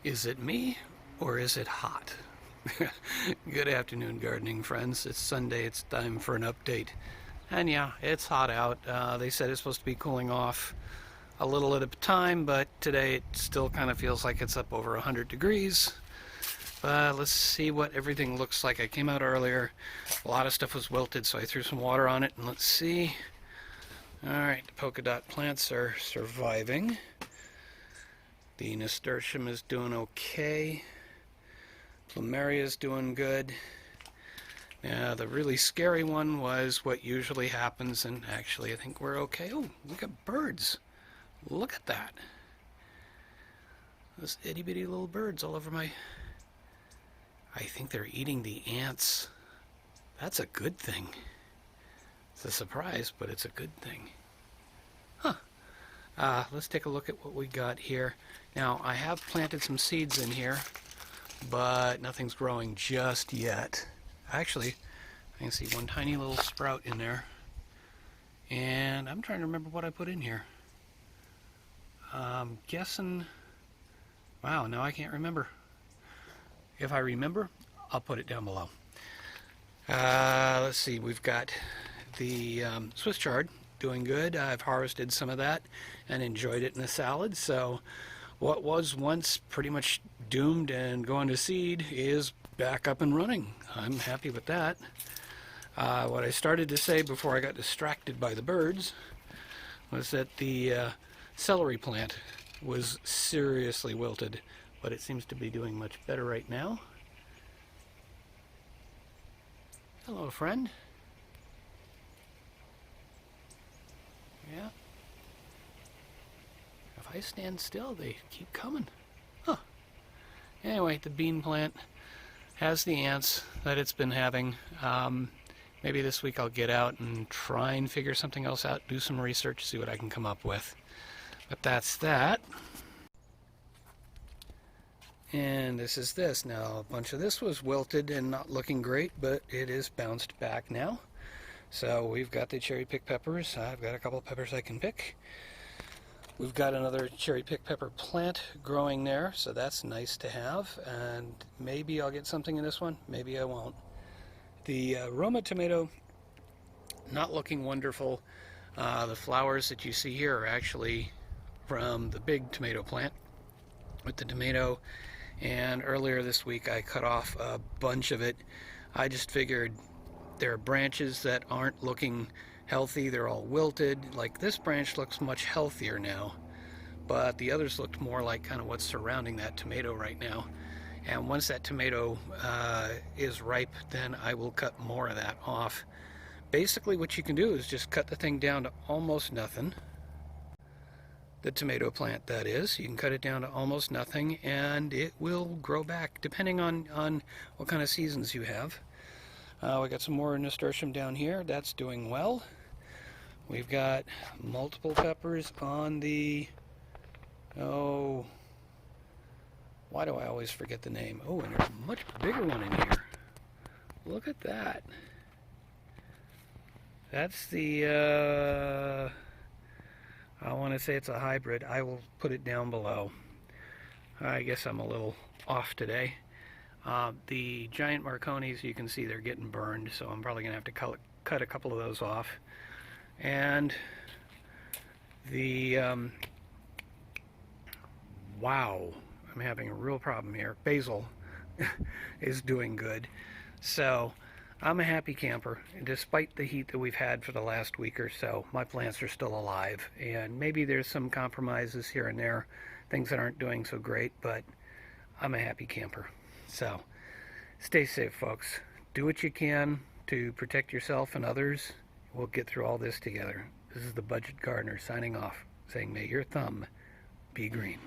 Is it me or is it hot? Good afternoon, gardening friends. It's Sunday. It's time for an update. And yeah, it's hot out. They said it's supposed to be cooling off a little at a time, but today it still kind of feels like it's up over 100 degrees. Let's see what everything looks like. I came out earlier. A lot of stuff was wilted, so I threw some water on it, and let's see. All right, the polka dot plants are surviving. The nasturtium is doing okay. Plumeria is doing good. Now, the really scary one was what usually happens, and actually I think we're okay. Oh, we got birds. Look at that. Those itty bitty little birds all over my... I think they're eating the ants. That's a good thing. It's a surprise, but it's a good thing. Huh. Let's take a look at what we got here. Now, I have planted some seeds in here, but nothing's growing just yet. Actually, I can see one tiny little sprout in there. And I'm trying to remember what I put in here. I'm guessing... Wow, now I can't remember. If I remember, I'll put it down below. Let's see, we've got the Swiss chard doing good. I've harvested some of that and enjoyed it in a salad. So what was once pretty much doomed and going to seed is back up and running. I'm happy with that. What I started to say before I got distracted by the birds was that the celery plant was seriously wilted, but it seems to be doing much better right now. Hello, friend. Yeah. If I stand still, they keep coming. Huh. Anyway, the bean plant has the ants that it's been having. Maybe this week I'll get out and try and figure something else out, do some research, see what I can come up with. But that's that. And this is this. Now, a bunch of this was wilted and not looking great, but it is bounced back now. So we've got the cherry pick peppers. I've got a couple of peppers I can pick. We've got another cherry pick pepper plant growing there, so that's nice to have. And maybe I'll get something in this one, maybe I won't. The Roma tomato, not looking wonderful. The flowers that you see here are actually from the big tomato plant with the tomato. And earlier this week I cut off a bunch of it. I just figured there are branches that aren't looking healthy. They're all wilted. Like this branch looks much healthier now, but the others looked more like kind of what's surrounding that tomato right now. And once that tomato is ripe, then I will cut more of that off. Basically what you can do is just cut the thing down to almost nothing. The tomato plant, that is. You can cut it down to almost nothing and it will grow back depending on what kind of seasons you have. We got some more nasturtium down here. That's doing well. We've got multiple peppers on the... Oh, why do I always forget the name? Oh, and there's a much bigger one in here. Look at that. That's the... I want to say it's a hybrid. I will put it down below. I guess I'm a little off today. The giant Marconis, you can see they're getting burned, so I'm probably going to have to cut a couple of those off. And the, wow, I'm having a real problem here. Basil is doing good. So I'm a happy camper. Despite the heat that we've had for the last week or so, my plants are still alive. And maybe there's some compromises here and there, things that aren't doing so great, but I'm a happy camper. So stay safe, folks. Do what you can to protect yourself and others. We'll get through all this together. This is the Budget Gardener signing off, saying may your thumb be green.